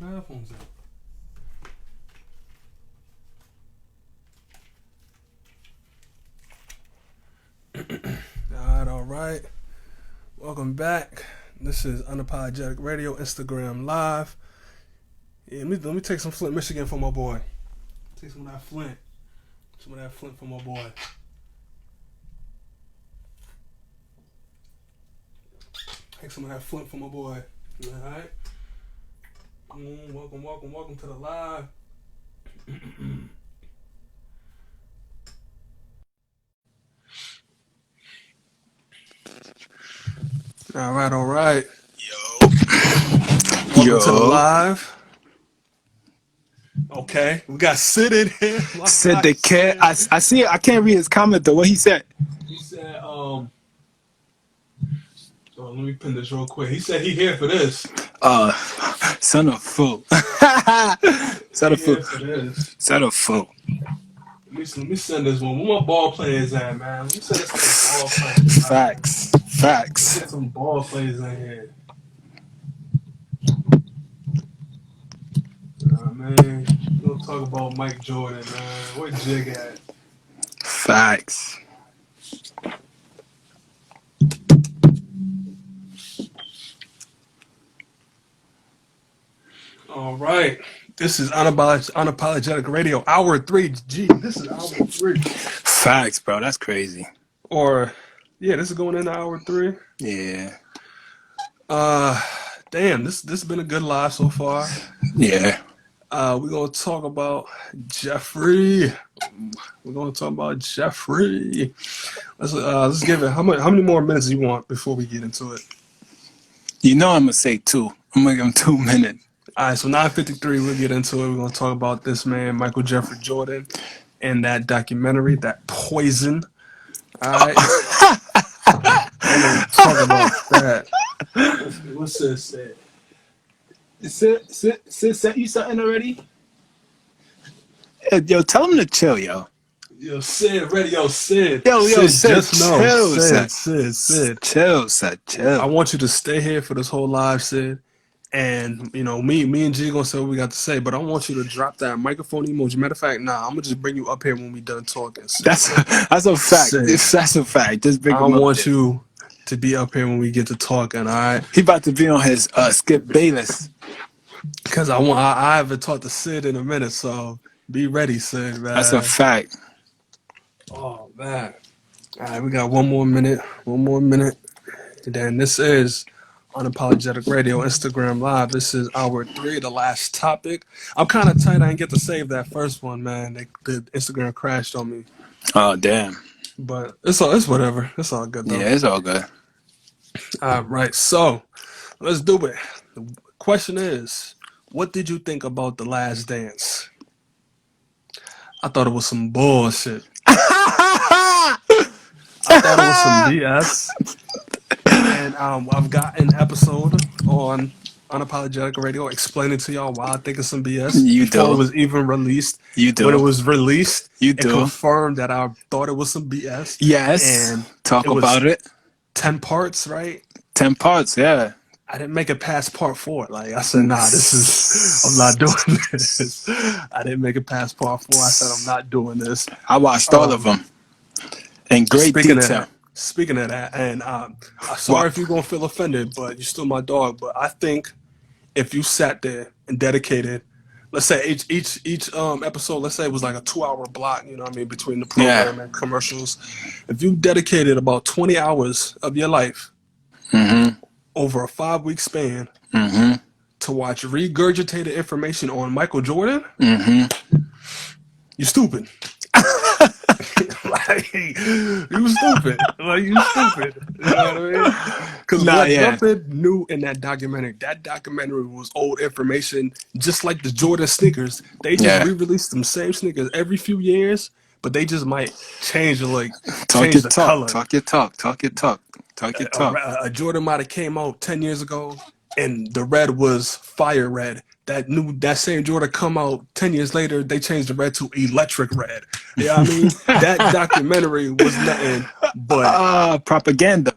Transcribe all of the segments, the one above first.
the headphones at? All right. Welcome back. This is Unapologetic Radio, Instagram Live. Yeah, let me take some Flint, Michigan for my boy. Take some of that Flint. Some of that Flint for my boy. Take some of that Flint for my boy. Alright? Welcome to the live. All right. Yo. Welcome to the live. Okay, we got Sid in here. Said the cat. I see it. I can't read his comment though. What he said? He said, let me pin this real quick. He said he here for this. Son of fool. Son of fool. Son of fool. Let me send this one. Where my ball players at, man? Let me send this to ball players. Facts. Facts. Get some ball players in here. Man, we don't talk about Mike Jordan, man. Where Jig at? Facts. All right. This is Unapologetic Radio, Hour 3. Gee, this is Hour 3. Facts, bro. That's crazy. Or, yeah, this is going into Hour 3. Yeah. Damn, this has been a good live so far. Yeah. We're gonna talk about Jeffrey. Let's give it. How many more minutes do you want before we get into it? You know I'm gonna say 2. I'm gonna give him 2 minutes. All right, so 9:53. We'll get into it. We're gonna talk about this man, Michael Jeffrey Jordan, and that documentary, that Poison. All right. We're gonna talk about that. What's this say? Sid sent you something already? Yo, tell him to chill, yo. Yo, Sid, ready, yo, Sid. Yo, Sid, just know. chill, Sid. Chill. I want you to stay here for this whole live, Sid. And, you know, me and G gonna say what we got to say, but I want you to drop that microphone emoji. Matter of fact, I'm gonna just bring you up here when we done talking, Sid. That's a fact. Sid. That's a fact. Just bring him up. I want you to be up here when we get to talking, all right? He about to be on his Skip Bayless. Because I haven't talked to Sid in a minute, so be ready, Sid, man. That's a fact. Oh, man. All right, we got one more minute. And then this is Unapologetic Radio, Instagram Live. This is Hour 3, the last topic. I'm kind of tight. I didn't get to save that first one, man. The Instagram crashed on me. Oh, damn. But it's whatever. It's all good, though. Yeah, it's all good. All right, so let's do it. The question is, what did you think about The Last Dance? I thought it was some bullshit. I thought it was some BS. And I've got an episode on Unapologetic Radio explaining to y'all why I think it's some BS. Before it was even released. You do. When it was released, you it do. confirmed that I thought it was some BS. Yes. And talk about it. 10 parts, right? 10 parts, yeah. I didn't make it past part 4. Like, I said, I'm not doing this. I didn't make it past part 4. I said, I'm not doing this. I watched all of them in great detail. Speaking of that, and I'm sorry if you're going to feel offended, but you're still my dog. But I think if you sat there and dedicated, let's say each episode, let's say it was like a 2-hour block, you know what I mean, between the program and commercials. If you dedicated about 20 hours of your life over a 5-week span to watch regurgitated information on Michael Jordan, you're stupid. You stupid. You know what I mean? Because nothing new in that documentary. That documentary was old information, just like the Jordan sneakers. They just re-release them same sneakers every few years, but they just might change the color. Talk your talk. A Jordan might have came out 10 years ago, and the red was fire red. That same Jordan come out 10 years later, they changed the red to electric red. You know what I mean? That documentary was nothing but propaganda.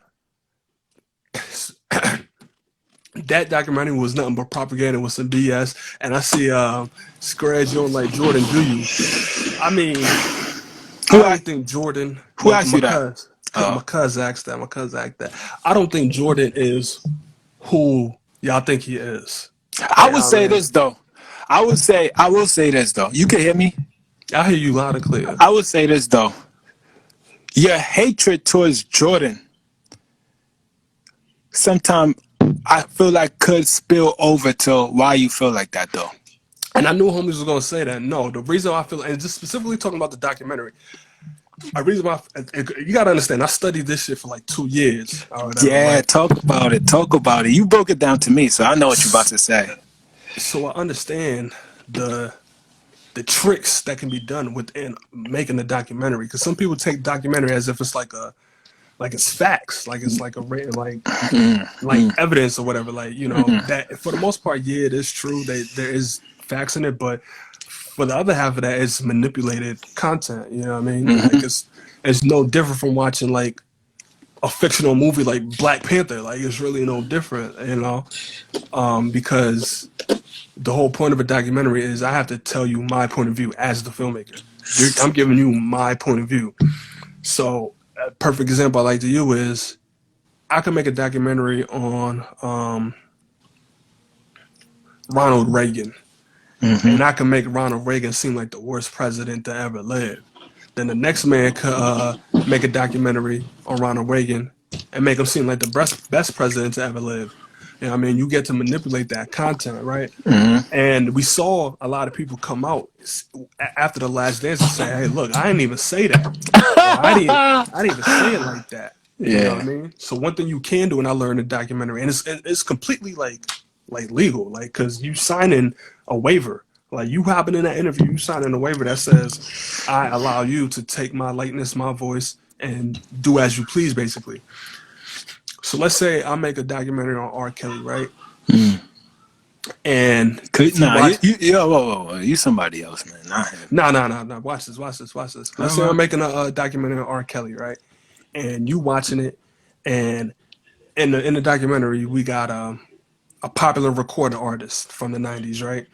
that documentary was nothing but propaganda with some BS. And I see Scratch, you don't like Jordan, do you? I mean, I Who don't asked, think Jordan. who asked you that? My cuz asked that. My cuz asked that. I don't think Jordan is who y'all think he is. I You would know what I say mean? this though. I will say this though. You can hear me? I hear you loud and clear. I would say this though. Your hatred towards Jordan sometimes I feel like could spill over to why you feel like that though. And I knew homies was gonna say that. No, the reason I feel, and just specifically talking about the documentary, a reason why you gotta understand. I studied this shit for like 2 years or whatever, Yeah, right? talk about it. Talk about it. You broke it down to me, so I know what you're about to say. So I understand the the tricks that can be done within making a documentary. Because some people take documentary as if it's like it's facts, like it's like a written like evidence or whatever. Like that for the most part, yeah, it is true. There is facts in it, but for the other half of that, it's manipulated content. You know what I mean? Like it's no different from watching like a fictional movie like Black Panther. Like it's really no different, because the whole point of a documentary is I have to tell you my point of view as the filmmaker. I'm giving you my point of view. So a perfect example I like to use is I can make a documentary on Ronald Reagan, and I can make Ronald Reagan seem like the worst president to ever live. Then the next man could make a documentary on Ronald Reagan and make him seem like the best president to ever live. You know what I mean? You get to manipulate that content, right? And we saw a lot of people come out after the last dance and say, "Hey, look, I didn't even say that, or I didn't even say it like that." You know what I Yeah. mean? So one thing you can do, and I learned in documentary, and it's completely like legal, like because you signing a waiver. Like you hopping in that interview, you signing a waiver that says, "I allow you to take my likeness, my voice, and do as you please," basically. So let's say I make a documentary on R. Kelly, right? And you Nah, watch. whoa. You somebody else, man. Not him. No. Watch this. Watch this. Let's say I'm making a documentary on R. Kelly, right? And you watching it, and in the documentary we got a popular recording artist from the '90s, right?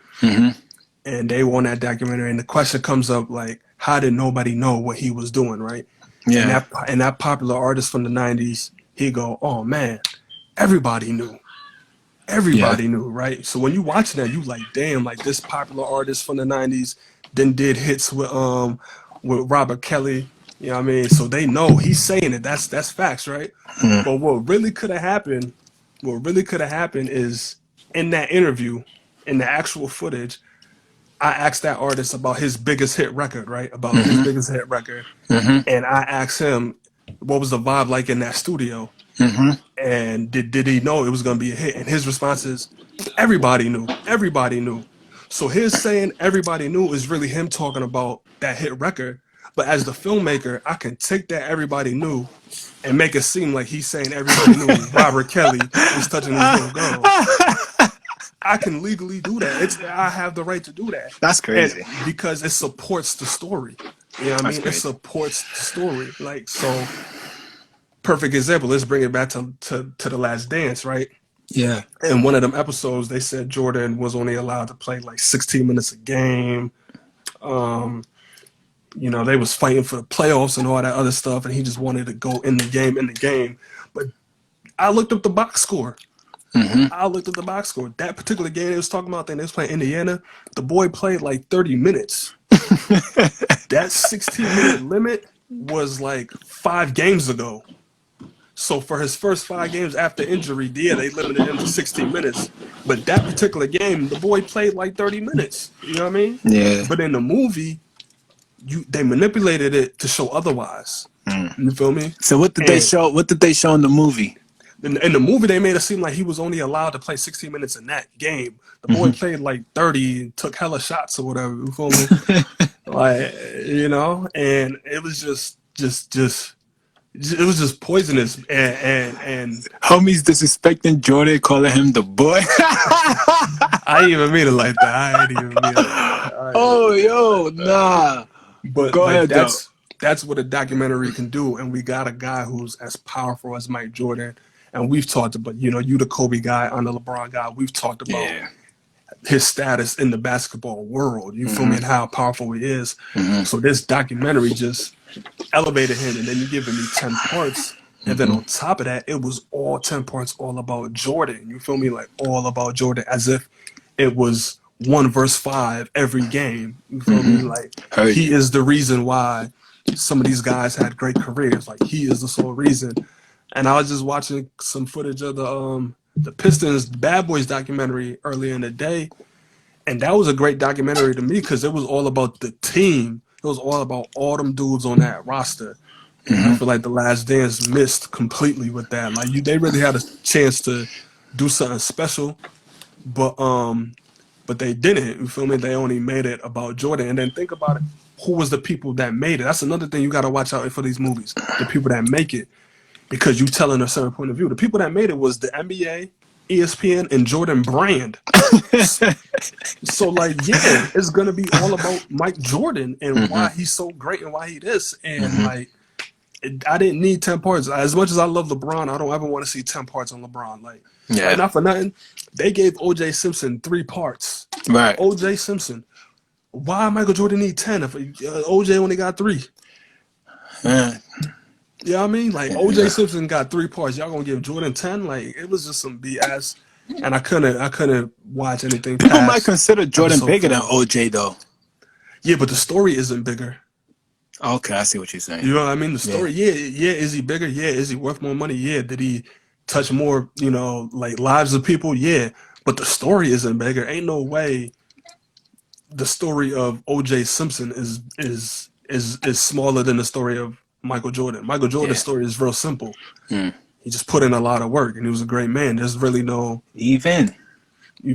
And they won that documentary, and the question comes up like, how did nobody know what he was doing, right? And Yeah. that popular artist from the '90s, he go, oh man, everybody knew. Yeah. Everybody knew, right? So when you watching that, you like, damn, like this popular artist from the '90s then did hits with Robert Kelly. You know what I mean? So they know he's saying it. That's facts, right? But what really could have happened is in that interview, in the actual footage, I asked that artist about his biggest hit record, right? About his biggest hit record. And I asked him what was the vibe like in that studio, and did he know it was going to be a hit? And his response is, everybody knew. Everybody knew. So his saying everybody knew is really him talking about that hit record. But as the filmmaker, I can take that everybody knew and make it seem like he's saying everybody knew Robert Kelly was touching his little girl. I can legally do that. I have the right to do that. That's And crazy. because it supports the story. You know what I That's mean? It crazy. supports the story. Like so perfect example, let's bring it back to the last dance, right? Yeah. In one of them episodes, they said Jordan was only allowed to play like 16 minutes a game. They was fighting for the playoffs and all that other stuff, and he just wanted to go in the game. But I looked up the box score. I looked at the box score. That particular game they was talking about, they was playing Indiana. The boy played like 30 minutes. That 16-minute limit was like 5 games ago. So for his first 5 games after injury, yeah, they limited him to 16 minutes. But that particular game, the boy played like 30 minutes. You know what I mean? Yeah. But in the movie, they manipulated it to show otherwise. You feel me? So what did they And show? What did they show in the movie? in the movie, they made it seem like he was only allowed to play 16 minutes in that game. The boy played like 30 and took hella shots or whatever. You feel me? Like, and it was just it was just poisonous and Homies disrespecting Jordan, calling him the boy. I didn't even mean it like that. I didn't even mean it like that. Oh, yo, nah. But Go like ahead, though. that's what a documentary can do, and we got a guy who's as powerful as Mike Jordan, and we've talked about, you the Kobe guy, I'm the LeBron guy. We've talked about his status in the basketball world. You feel me? And how powerful he is. So this documentary just elevated him, and then you giving me 10 parts. And then on top of that, it was all 10 parts all about Jordan. You feel me? Like all about Jordan, as if it was 1 verse 5 every game. You feel me? Like he is the reason why some of these guys had great careers. Like he is the sole reason. And I was just watching some footage of the Pistons Bad Boys documentary earlier in the day, and that was a great documentary to me because it was all about the team. It was all about all them dudes on that roster. I feel like The Last Dance missed completely with that. Like they really had a chance to do something special, but they didn't. You feel me? They only made it about Jordan. And then think about it. Who was the people that made it? That's another thing you got to watch out for these movies. The people that make it, because you telling a certain point of view. The people that made it was the NBA, ESPN, and Jordan Brand. So like, yeah, it's gonna be all about Mike Jordan and why he's so great and why he this. And like, I didn't need 10 parts. As much as I love LeBron, I don't ever want to see 10 parts on LeBron. Like, not for nothing. They gave O.J. Simpson 3 parts. Right. O.J. Simpson. Why Michael Jordan need 10 if O.J. only got 3? Yeah. You know what I mean? Like, O.J. Simpson got 3 parts. Y'all gonna give Jordan 10? Like, it was just some BS. And I couldn't watch anything. People might consider Jordan bigger than O.J. though. Yeah, but the story isn't bigger. Okay, I see what you're saying. You know what I mean? The story, yeah. Is he bigger? Yeah. Is he worth more money? Yeah. Did he touch more, like lives of people? Yeah. But the story isn't bigger. Ain't no way the story of O.J. Simpson is smaller than the story of Michael Jordan. Michael Jordan's story is real simple. He just put in a lot of work, and he was a great man. There's really no even. You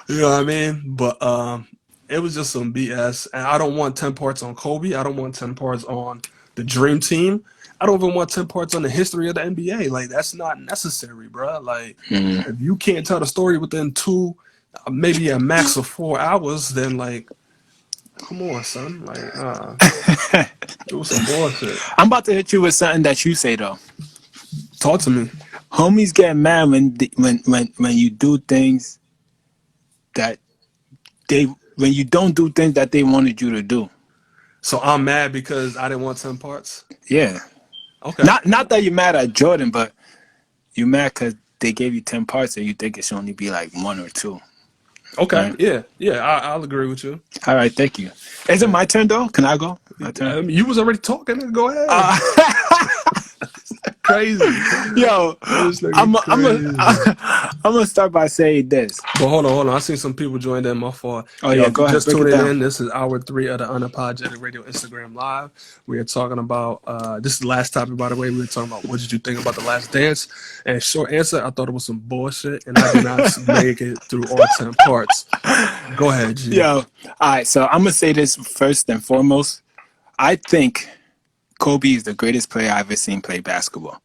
know what I mean? But it was just some BS. And I don't want 10 parts on Kobe. I don't want 10 parts on the Dream Team. I don't even want 10 parts on the history of the NBA. Like, that's not necessary, bro. Like, if you can't tell the story within 2, maybe a max of 4 hours, then, like, come on, son. Like, it was some bullshit. I'm about to hit you with something that you say, though. Talk to me. Homies get mad when you do things that when you don't do things that they wanted you to do. So I'm mad because I didn't want 10 parts? Yeah. Okay. Not that you're mad at Jordan, but you're mad because they gave you 10 parts and you think it should only be like 1 or 2. Okay. Right? Yeah. I'll agree with you. All right. Thank you. Is it my turn, though? Can I go? My turn? You was already talking. Go ahead. Crazy. Yo, I'm gonna start by saying this. But hold on. I seen some people join in. My fault. Oh yeah, go ahead. Just tuning in. This is hour 3 of the Unapologetik Radio Instagram Live. We are talking about this is the last topic, by the way. We were talking about what did you think about The Last Dance? And short answer, I thought it was some bullshit, and I did not make it through all 10 parts. Go ahead, G. Yo, all right. So I'm gonna say this first and foremost. I think Kobe is the greatest player I've ever seen play basketball.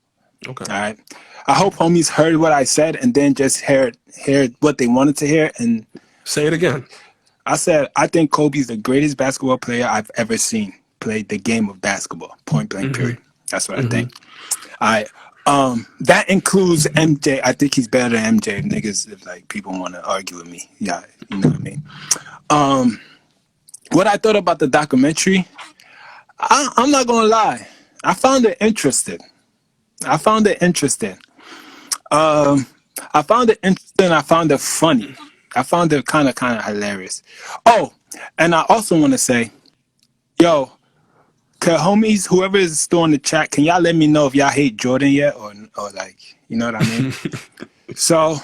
Okay. All right. I hope homies heard what I said and then just heard what they wanted to hear and say it again. I said I think Kobe's the greatest basketball player I've ever seen play the game of basketball. Point blank. Period. That's what I think. All right. That includes MJ. I think he's better than MJ. Niggas, if like people want to argue with me. Yeah, you know what I mean. What I thought about the documentary. I'm not gonna lie. I found it interesting. I found it interesting. I found it funny. I found it kind of hilarious. Oh, and I also want to say, yo, can homies, whoever is still in the chat, can y'all let me know if y'all hate Jordan yet or like, you know what I mean? So,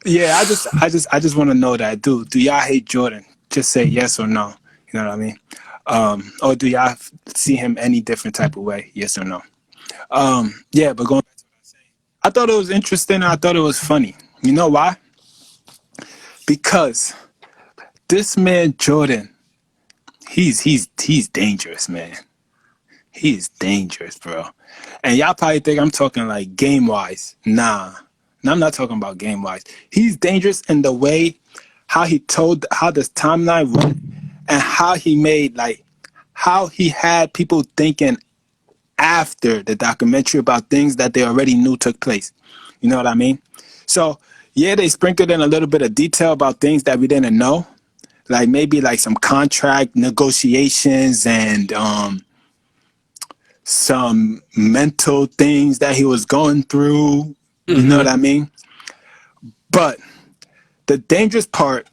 yeah, I just want to know that, do y'all hate Jordan? Just say yes or no. You know what I mean? Or do y'all see him any different type of way? Yes or no? Yeah, but going back to what I was saying, I thought it was interesting. I thought it was funny. You know why? Because this man Jordan, he's dangerous, man. He's dangerous, bro. And y'all probably think I'm talking like game wise. Nah, I'm not talking about game wise. He's dangerous in the way how this timeline went. And how he made, like, how he had people thinking after the documentary about things that they already knew took place. You know what I mean? So, yeah, they sprinkled in a little bit of detail about things that we didn't know, like maybe like some contract negotiations and some mental things that he was going through. You know what I mean? But the dangerous part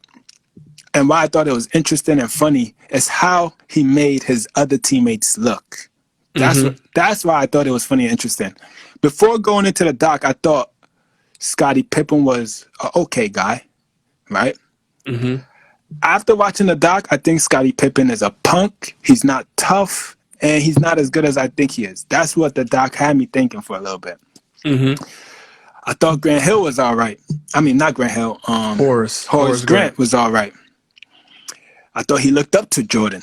and why I thought it was interesting and funny is how he made his other teammates look. That's why I thought it was funny and interesting. Before going into the doc, I thought Scottie Pippen was an okay guy, right? After watching the doc, I think Scottie Pippen is a punk. He's not tough, and he's not as good as I think he is. That's what the doc had me thinking for a little bit. I thought Grant Hill was all right. I mean, not Grant Hill. Horace Grant was all right. I thought he looked up to Jordan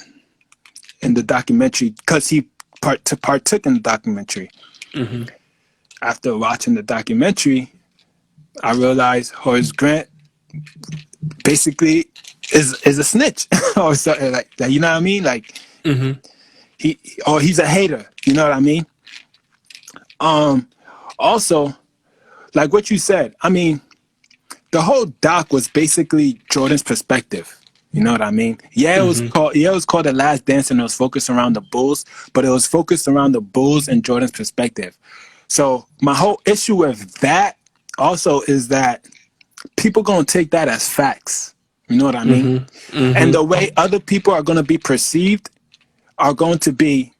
in the documentary because he partook in the documentary. After watching the documentary, I realized Horace Grant basically is a snitch or something like that. You know what I mean? Like he's a hater. You know what I mean? Also, like what you said, I mean, the whole doc was basically Jordan's perspective. You know what I mean? Yeah, it was called The Last Dance, and it was focused around the Bulls, but it was focused around the Bulls and Jordan's perspective. So my whole issue with that also is that people gonna take that as facts. You know what I mean? And the way other people are gonna be perceived are going to be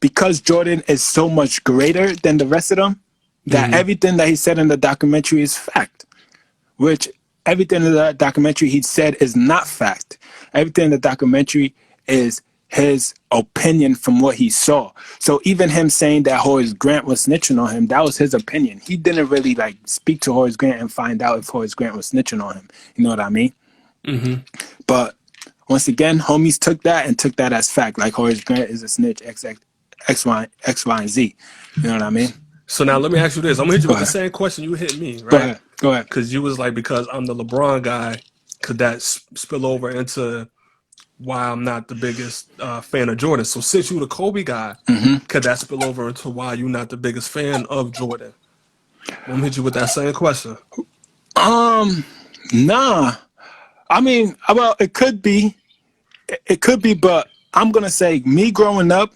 because Jordan is so much greater than the rest of them, that everything that he said in the documentary is fact, which everything in the documentary he said is not fact. Everything in the documentary is his opinion from what he saw. So even him saying that Horace Grant was snitching on him, that was his opinion. He didn't really like speak to Horace Grant and find out if Horace Grant was snitching on him. You know what I mean? But once again, homies took that as fact. Like Horace Grant is a snitch, X, Y, and Z. You know what I mean? So now let me ask you this. I'm going to hit you with the same question you hit me, right? Go ahead. Because you was like, because I'm the LeBron guy, could that spill over into why I'm not the biggest fan of Jordan? So since you the Kobe guy, could that spill over into why you're not the biggest fan of Jordan? I'm hit you with that same question. Nah. I mean, well, it could be. It could be, but I'm going to say me growing up,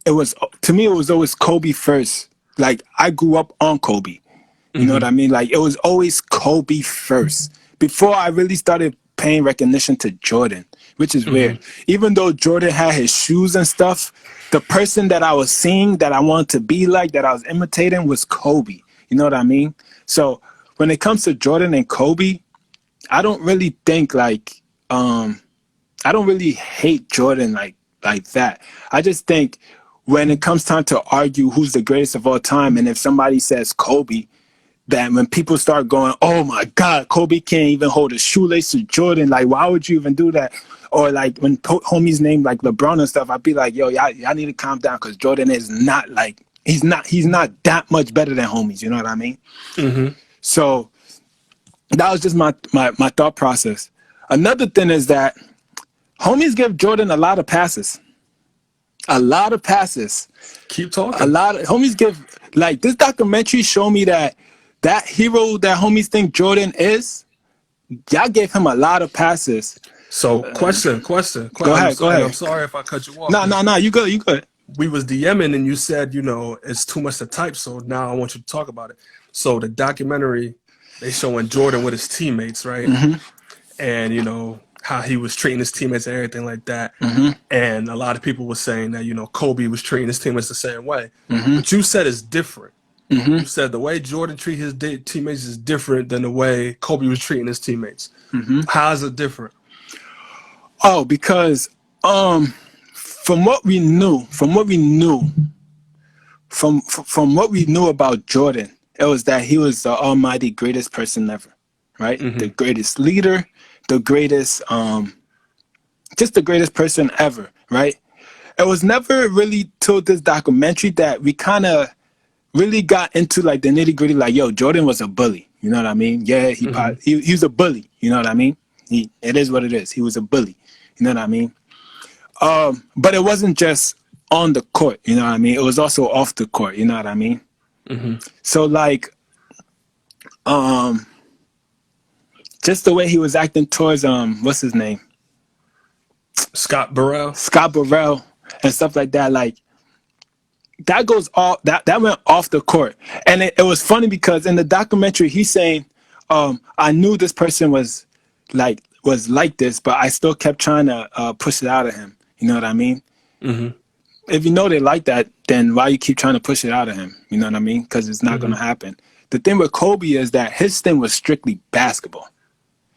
to me, it was always Kobe first. Like, I grew up on Kobe. You know what I mean? Like, it was always Kobe first before I really started paying recognition to Jordan, which is weird. Even though Jordan had his shoes and stuff, the person that I was seeing that I wanted to be like, that I was imitating, was Kobe. You know what I mean? So when it comes to Jordan and Kobe, I don't really think like, I don't really hate Jordan like that. I just think when it comes time to argue who's the greatest of all time, and if somebody says Kobe, that when people start going, oh my God, Kobe can't even hold a shoelace to Jordan. Like, why would you even do that? Or like when homies name like LeBron and stuff, I'd be like, yo, y'all need to calm down because Jordan is not like, he's not that much better than homies. You know what I mean? So that was just my thought process. Another thing is that homies give Jordan a lot of passes. A lot of passes. Keep talking. A lot of homies give, like, this documentary showed me that hero that homies think Jordan is, y'all gave him a lot of passes. So question. Go ahead. I'm sorry if I cut you off. No, you good. We was DMing and you said, you know, it's too much to type, so now I want you to talk about it. So the documentary, they showing Jordan with his teammates, right? And, you know, how he was treating his teammates and everything like that. And a lot of people were saying that, you know, Kobe was treating his teammates the same way. But you said it's different. You said the way Jordan treated his teammates is different than the way Kobe was treating his teammates. How is it different? Oh, because from what we knew about Jordan, it was that he was the almighty greatest person ever, right? The greatest leader, the greatest, just the greatest person ever, right? It was never really till this documentary that we kind of really got into like the nitty gritty, like, yo, Jordan was a bully. You know what I mean? Yeah, he was a bully. You know what I mean? It is what it is. He was a bully. You know what I mean? But it wasn't just on the court, you know what I mean? It was also off the court, you know what I mean? So like, just the way he was acting towards what's his name? Scott Burrell. Scott Burrell and stuff like that, like that goes off that went off the court. And it was funny because in the documentary he's saying, I knew this person was like this, but I still kept trying to push it out of him. You know what I mean? If you know they like that, then why you keep trying to push it out of him? You know what I mean? Because it's not going to happen. The thing with Kobe is that his thing was strictly basketball.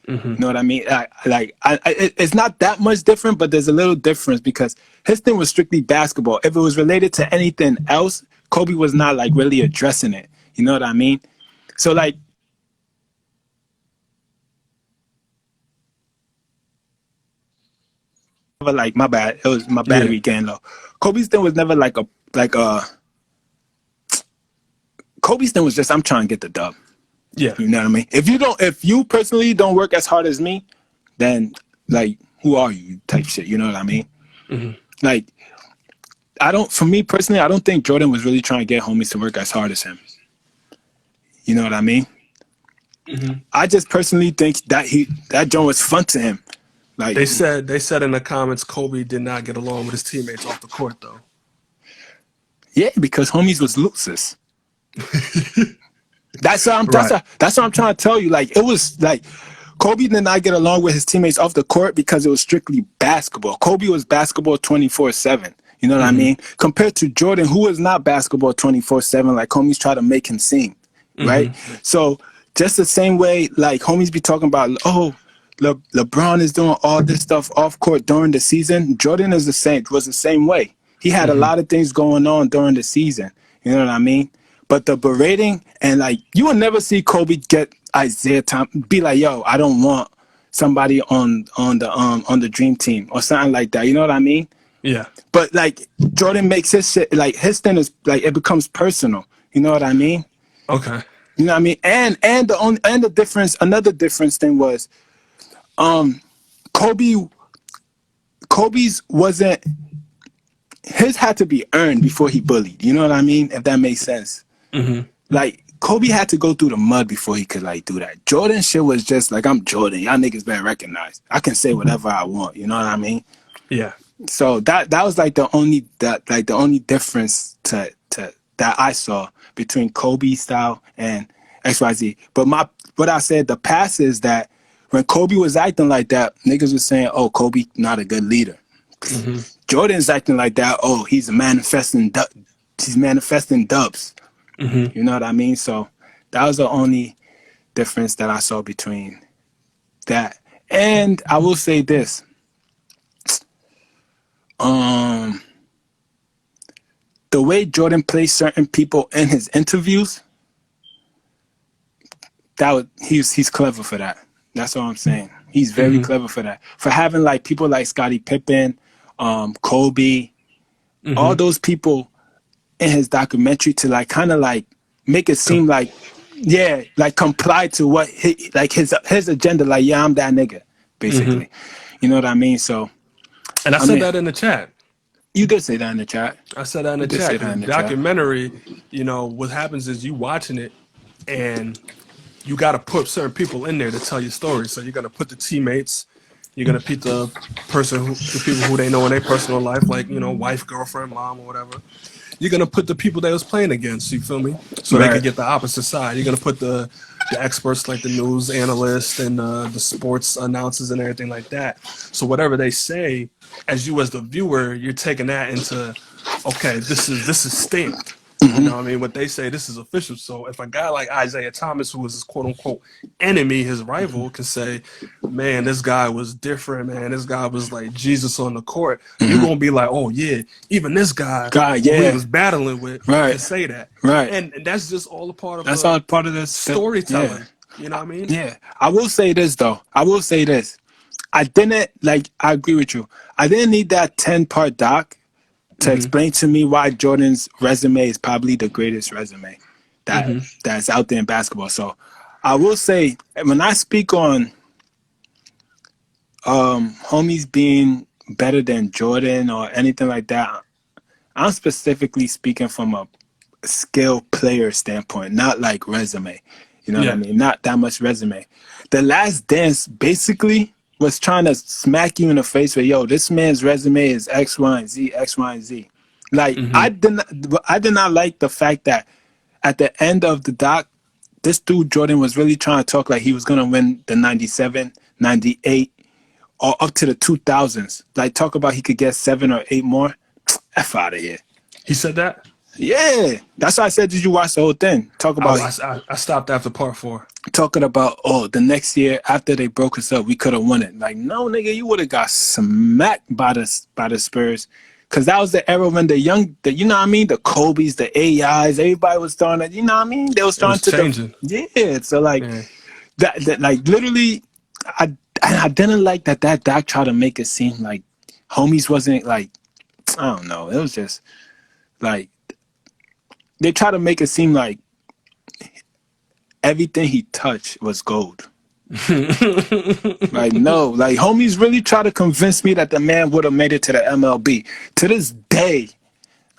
You know what I mean? It's not that much different, but there's a little difference because his thing was strictly basketball. If it was related to anything else, Kobe was not like really addressing it. You know what I mean? So like, like my bad. It was my battery getting low. Kobe's thing was never Kobe's thing was just I'm trying to get the dub. Yeah. You know what I mean? If you personally don't work as hard as me, then like who are you type shit, you know what I mean? Like for me personally, I don't think Jordan was really trying to get homies to work as hard as him. You know what I mean? I just personally think that joint was fun to him. Like they said in the comments Kobe did not get along with his teammates off the court though. Yeah, because homies was losers. That's what I'm trying to tell you. Like it was like Kobe did not get along with his teammates off the court because it was strictly basketball. Kobe was basketball 24/7. You know what I mean? Compared to Jordan, who was not basketball 24/7, like homies try to make him seem, right? So just the same way, like homies be talking about, oh, LeBron is doing all this stuff off court during the season. Jordan was the same way. He had a lot of things going on during the season. You know what I mean? But the berating and like you will never see Kobe get Isaiah Thomas be like, yo, I don't want somebody on the dream team or something like that. You know what I mean? Yeah. But like Jordan makes his shit like his thing is like it becomes personal. You know what I mean? Okay. You know what I mean? And the difference, another difference thing was Kobe's wasn't his had to be earned before he bullied. You know what I mean? If that makes sense. Like Kobe had to go through the mud before he could like do that. Jordan shit was just like I'm Jordan. Y'all niggas better recognize. I can say whatever I want. You know what I mean? Yeah. So that was like the only difference to that I saw between Kobe style and XYZ. But what I said the past is that when Kobe was acting like that, niggas was saying, "Oh, Kobe not a good leader." Jordan's acting like that. Oh, he's manifesting dubs. You know what I mean? So that was the only difference that I saw between that. And I will say this. The way Jordan plays certain people in his interviews, he's clever for that. That's all I'm saying. He's very clever for that. For having like people like Scottie Pippen, Kobe, all those people in his documentary to like kind of like make it seem like like comply to what his agenda. Like I'm that nigga basically. You know what I mean? So. And I said that in the chat. You did say that in the chat. I said that in the chat. The documentary, you know, what happens is you watching it and you got to put certain people in there to tell your story. So you're going to put the teammates, you're going to put the people who they know in their personal life, like, you know, wife, girlfriend, mom, or whatever. You're going to put the people they was playing against, you feel me? So they can get the opposite side. You're going to put the experts like the news analysts and the sports announcers and everything like that. So whatever they say, as the viewer, you're taking that into, okay, this is stamped. You know what I mean? What they say, this is official. So if a guy like Isaiah Thomas, who is his quote-unquote enemy, his rival, can say, man, this guy was different, man. This guy was like Jesus on the court. You're going to be like, oh, yeah, even this guy who he was battling with can say that. Right. And that's just all a part of all part of the storytelling. Yeah. You know what I mean? Yeah. I will say this, though. I agree with you. I didn't need that 10-part doc to explain to me why Jordan's resume is probably the greatest resume that's out there in basketball. So I will say, when I speak on homies being better than Jordan or anything like that. I'm specifically speaking from a skill player standpoint, not like resume. You know what I Yeah. mean? Not that much resume. The Last Dance basically was trying to smack you in the face with, yo, this man's resume is X, Y, and Z, X, Y, and Z. Like I did not like the fact that at the end of the doc, this dude Jordan was really trying to talk like he was gonna win the 97, 98, or up to the 2000s. Like talk about he could get 7 or 8 more. F out of here. He said that? Yeah, that's why I said, did you watch the whole thing? I stopped after part 4. Talking about, oh, the next year after they broke us up, we could have won it. Like, no, nigga, you would have got smacked by the Spurs, because that was the era when you know what I mean, the Kobe's, the AIs, everybody was throwing it. You know what I mean? They was throwing to changing. Yeah, so like that, like literally, I didn't like that doc tried to make it seem like homies wasn't like, I don't know. It was just like they try to make it seem like everything he touched was gold. Like, no, like homies really try to convince me that the man would have made it to the MLB. To this day,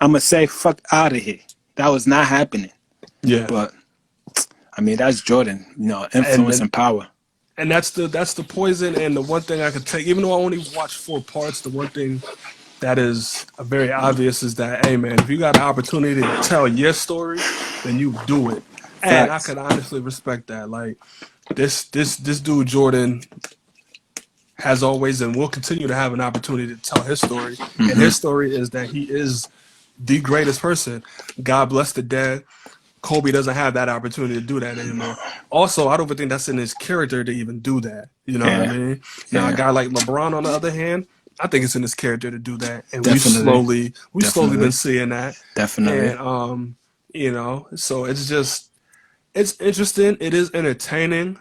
I'ma say fuck out of here. That was not happening. Yeah. But I mean, that's Jordan, you know, influence and power. And that's the poison. And the one thing I could take, even though I only watched 4 parts, the one thing that is very obvious is that, hey man, if you got an opportunity to tell your story, then you do it. And I could honestly respect that. Like this dude Jordan has always and will continue to have an opportunity to tell his story. And his story is that he is the greatest person. God bless the dead. Kobe doesn't have that opportunity to do that anymore. Also, I don't even think that's in his character to even do that. You know what I mean? Now, a guy like LeBron, on the other hand, I think it's in his character to do that. And we've slowly been seeing that. Definitely. And, you know, so it's interesting. It is entertaining.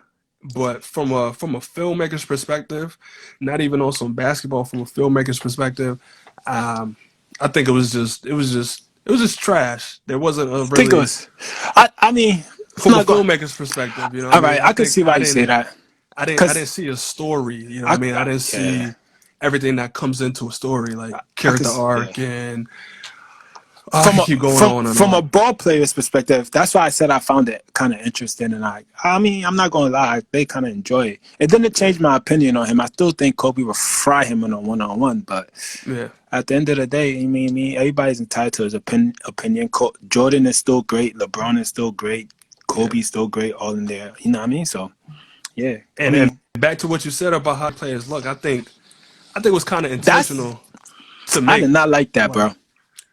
But from a filmmaker's perspective, not even on some basketball, from a filmmaker's perspective, I think it was just trash. There wasn't a really. I think it was. I mean, from a filmmaker's perspective, you know. All right, I could see why you say that. I didn't see a story. You know what I mean? I didn't see everything that comes into a story, like character arc and. From a ball player's perspective, that's why I said I found it kind of interesting, and I mean, I'm not gonna lie, they kind of enjoy it. It didn't change my opinion on him. I still think Kobe would fry him in a one-on-one, but at the end of the day, I mean, everybody's entitled to his opinion. Jordan is still great, LeBron is still great, Kobe's still great, all in there. You know what I mean? So, yeah. And then back to what you said about how players look, I think it was kind of intentional to make. I did not like that, bro.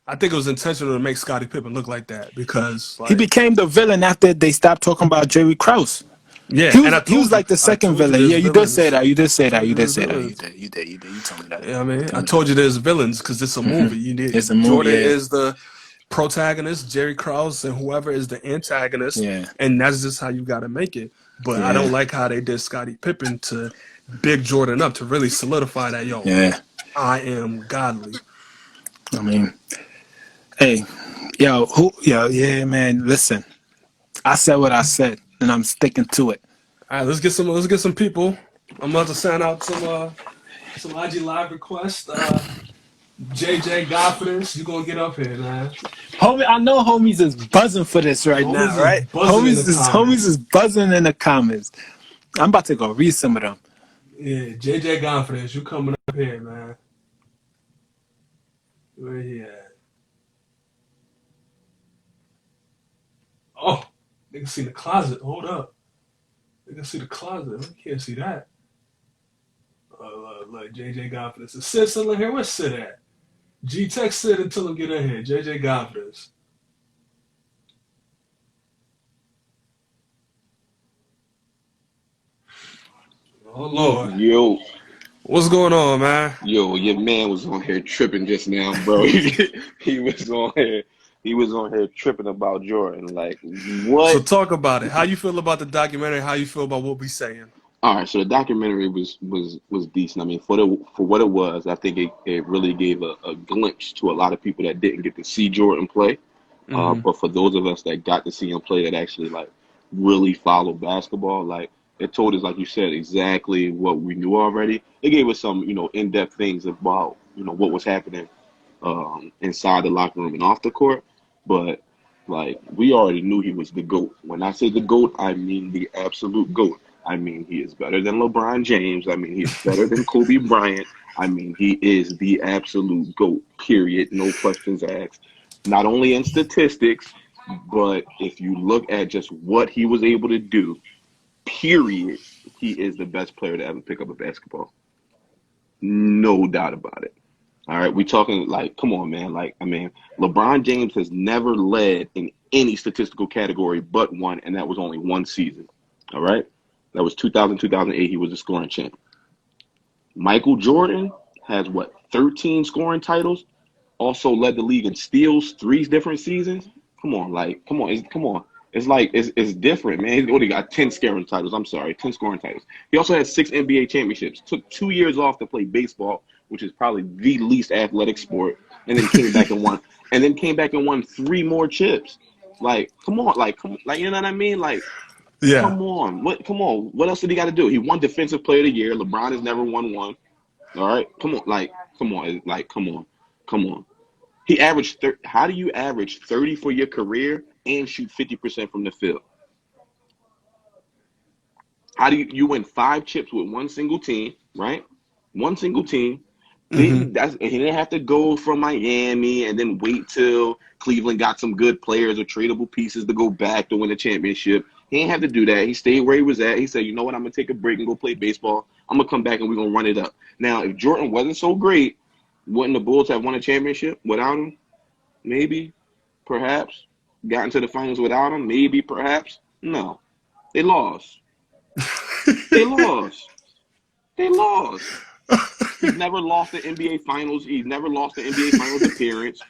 I think it was intentional to make Scottie Pippen look like that because he became the villain after they stopped talking about Jerry Krause. Yeah, he was like the second villain. Yeah, you did say that. You did say that. You did. You told me that. Yeah, I mean, I told you there's villains because it's a movie. You need Jordan is the protagonist, Jerry Krause and whoever is the antagonist. Yeah, and that's just how you got to make it. But I don't like how they did Scottie Pippen to big Jordan up to really solidify that. I am godly. I mean. Hey, yeah, man. Listen, I said what I said, and I'm sticking to it. All right, let's get some people. I'm about to send out some IG live requests. JJ Godfrey, you gonna get up here, man? Homie, I know homies is buzzing for this right now, right? Homies is buzzing in the comments. I'm about to go read some of them. Yeah, JJ Godfrey, you coming up here, man? Where he at? Oh, they can see the closet. Hold up. They can see the closet. I can't see that. Look, JJ Godfrey. Sid still in here. Where's Sid at? G-Tech Sid until him get in here. JJ Godfrey. Oh, Lord. Yo. What's going on, man? Yo, your man was on here tripping just now, bro. He was on here. He was on here tripping about Jordan. Like, what? So talk about it. How you feel about the documentary? How you feel about what we saying? All right, so the documentary was decent. I mean, for what it was, I think it really gave a glimpse to a lot of people that didn't get to see Jordan play. But for those of us that got to see him play, that actually like really follow basketball, like It told us, like you said, exactly what we knew already. It gave us some, in-depth things about, what was happening inside the locker room and off the court. But like we already knew he was the GOAT. When I say the GOAT, I mean the absolute GOAT. I mean he is better than LeBron James. I mean he is better than Kobe Bryant. I mean he is the absolute GOAT. Period. No questions asked. Not only in statistics, but if you look at just what he was able to do, period, he is the best player to ever pick up a basketball. No doubt about it. All right, we talking like, come on, man. Like, I mean, LeBron James has never led in any statistical category but one, and that was only one season. All right, that was 2000, 2008. He was a scoring champ. Michael Jordan has what, 13 scoring titles? Also led the league in steals 3 different seasons. Come on, like, come on. It's like it's different, man. He only got 10 scoring titles. I'm sorry, 10 scoring titles. He also had 6 NBA championships. Took 2 years off to play baseball, which is probably the least athletic sport, and then came back and won. And then came back and won 3 more chips. Like, come on, like, you know what I mean? Like, Yeah. come on, what else did he got to do? He won Defensive Player of the Year. LeBron has never won one. All right, come on. He averaged. How do you average 30 for your career and shoot 50% from the field? How do you win 5 chips with one single team, right? One single team. He didn't have to go from Miami and then wait till Cleveland got some good players or tradable pieces to go back to win a championship. He didn't have to do that. He stayed where he was at. He said, you know what, I'm going to take a break and go play baseball. I'm going to come back and we're going to run it up. Now, if Jordan wasn't so great, wouldn't the Bulls have won a championship without him? Maybe, perhaps. Got into the finals without him? Maybe, perhaps. No. They lost. They lost. He's never lost the NBA Finals. He's never lost the NBA Finals appearance.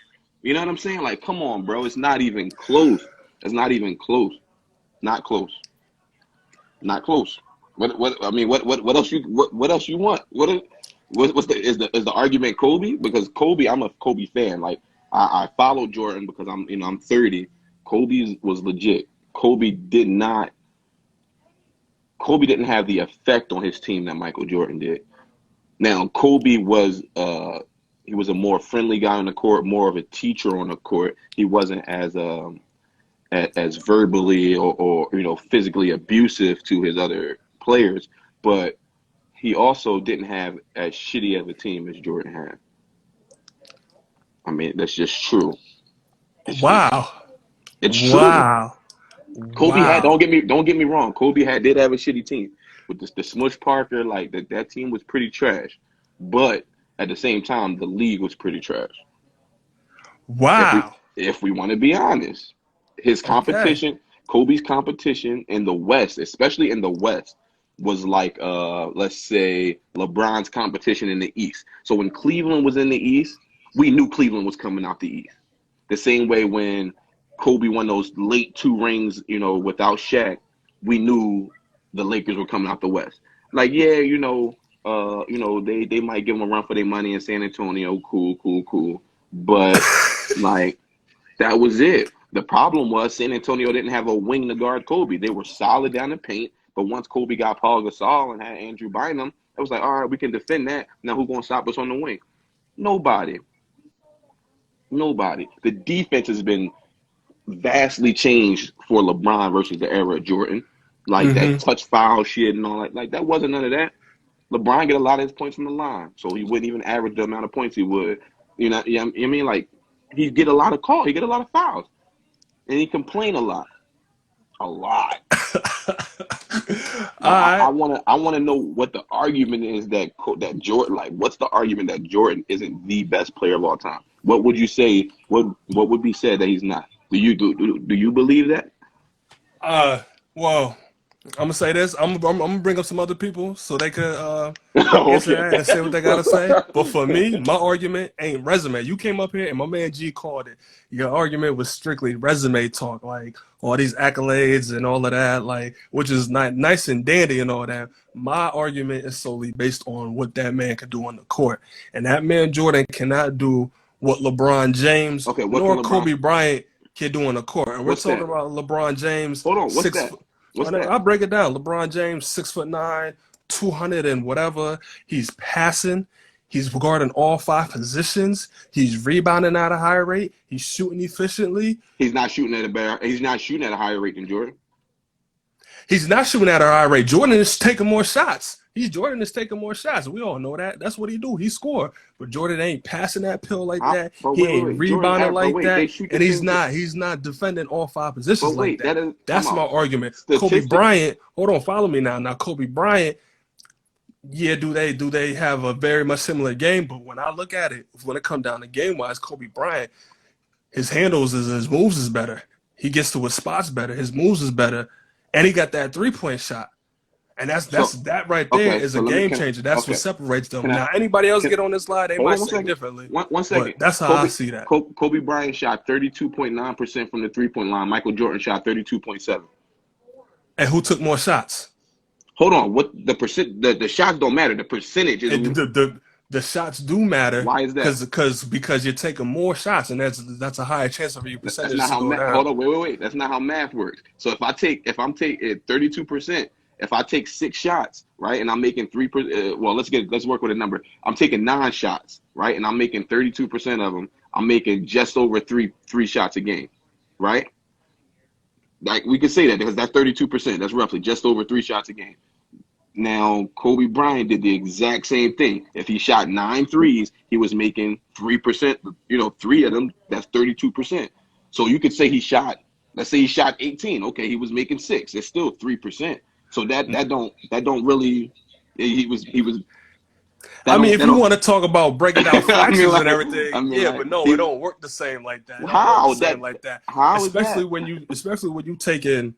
You know what I'm saying? Like, come on, bro. It's not even close. It's not even close. Not close. Not close. What else you want? Is the argument Kobe? Because Kobe, I'm a Kobe fan. Like, I follow Jordan because I'm 30. Kobe was legit. Kobe didn't have the effect on his team that Michael Jordan did. Now, Kobe was he was a more friendly guy on the court, more of a teacher on the court. He wasn't as verbally or physically abusive to his other players, but he also didn't have as shitty of a team as Jordan had. I mean, that's just true. It's true. Wow. Kobe had, don't get me wrong, Kobe did have a shitty team. With the Smush Parker, like that team was pretty trash. But at the same time, the league was pretty trash. Wow. If we want to be honest, his competition, Kobe's competition in the West, especially in the West, was like let's say LeBron's competition in the East. So when Cleveland was in the East, we knew Cleveland was coming out the East. The same way when Kobe won those late 2 rings, without Shaq, we knew the Lakers were coming out the West. Like, yeah, they might give them a run for their money in San Antonio. Cool. But like, that was it. The problem was San Antonio didn't have a wing to guard Kobe. They were solid down the paint. But once Kobe got Paul Gasol and had Andrew Bynum, it was like, all right, we can defend that. Now who's going to stop us on the wing? Nobody. The defense has been vastly changed for LeBron versus the era of Jordan. Like that touch foul shit and all that. Like that wasn't none of that. LeBron get a lot of his points from the line, so he wouldn't even average the amount of points he would. I mean, like he get a lot of calls, he get a lot of fouls, and he complain a lot. I want to know what the argument is that Jordan. Like, what's the argument that Jordan isn't the best player of all time? What would you say? What would be said that he's not? Do you believe that? Well, I'm gonna say this. I'm gonna bring up some other people so they could answer that and say what they gotta say. But for me, my argument ain't resume. You came up here and my man G called it. Your argument was strictly resume talk, like all these accolades and all of that, like which is not nice and dandy and all that. My argument is solely based on what that man can do on the court, and that man Jordan cannot do what LeBron James nor Kobe Bryant can do on the court. And we're talking about LeBron James. Hold on, what's that? What's that? I'll break it down. LeBron James, 6'9", 200 and whatever. He's passing. He's guarding all 5 positions. He's rebounding at a high rate. He's shooting efficiently. He's not shooting at a higher rate than Jordan. He's not shooting at a high rate. Jordan is taking more shots. Jordan is taking more shots. We all know that. That's what he do. He score. But Jordan ain't passing that pill like that. He ain't rebounding like that. And he's not defending all 5 positions like that. That's my argument. Kobe Bryant, hold on, follow me now. Now Kobe Bryant, yeah, do they have a very much similar game? But when I look at it, when it comes down to game wise, Kobe Bryant, his moves is better. He gets to his spots better. His moves is better. And he got that 3-point shot. And that right there is a game changer. That's what separates them. Now, anybody else get on this slide, they might say differently. One second. But that's how I see that. Kobe Bryant shot 32.9% from the 3-point line. Michael Jordan shot 32.7%. And who took more shots? Hold on. What the shots don't matter. The percentage is the shots do matter. Why is that? Because you're taking more shots, and that's a higher chance of your percentage. That's not how hold on, wait. That's not how math works. So if I'm taking 32%. If I take 6 shots, right, and I'm making 3%, let's work with a number. I'm taking 9 shots, right, and I'm making 32% of them. I'm making just over three shots a game, right? Like we could say that because that's 32%. That's roughly just over 3 shots a game. Now Kobe Bryant did the exact same thing. If he shot 9 threes, he was making 3%. 3 of them. That's 32%. So you could say let's say he shot 18. Okay, he was making 6. It's still 3%. So that don't really he was. I mean, if you want to talk about breaking down fractions and everything, but no, it don't work the same like that. How especially when you take in.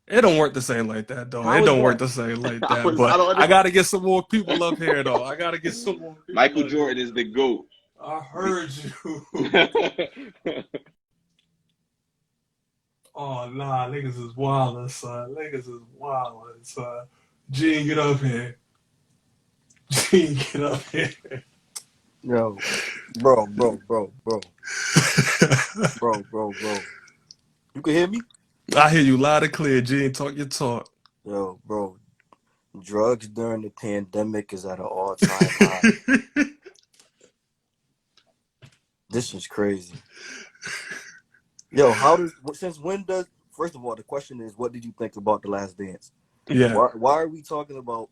It don't work the same like that, though. It don't work the same like that. But I gotta get some more people up here, though. I gotta get some more people. Michael Jordan is the GOAT. I heard you. Oh, nah, niggas is wildin', son. Gene, get up here. Yo, bro. You can hear me? I hear you loud and clear, Gene. Talk your talk. Yo, bro. Drugs during the pandemic is at an all-time high. This is crazy. Yo, first of all, the question is, what did you think about The Last Dance? Yeah. Why are we talking about?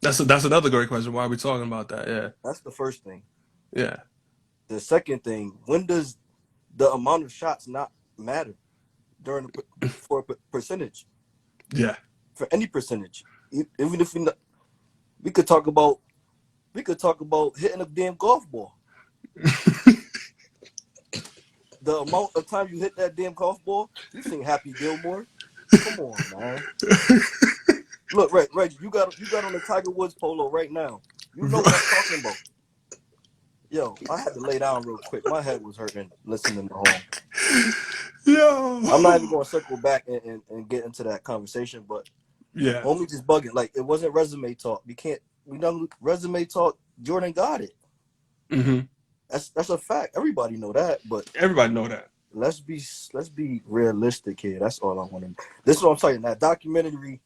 That's another great question. Why are we talking about that? Yeah. That's the first thing. Yeah. The second thing, when does the amount of shots not matter for a percentage? Yeah. For any percentage, even if we could talk about hitting a damn golf ball. The amount of time you hit that damn golf ball, you sing Happy Gilmore. Come on, man. Look, Reggie, you got on the Tiger Woods polo right now. You know what I'm talking about. Yo, I had to lay down real quick. My head was hurting listening to home. Yo. I'm not even going to circle back and get into that conversation, but yeah, homie just bugging. Like, it wasn't resume talk. We done resume talk. Jordan got it. Mm-hmm. That's a fact. Everybody know that, but everybody know that. Let's be realistic here. That's all I want to. This is what I'm saying. That documentary.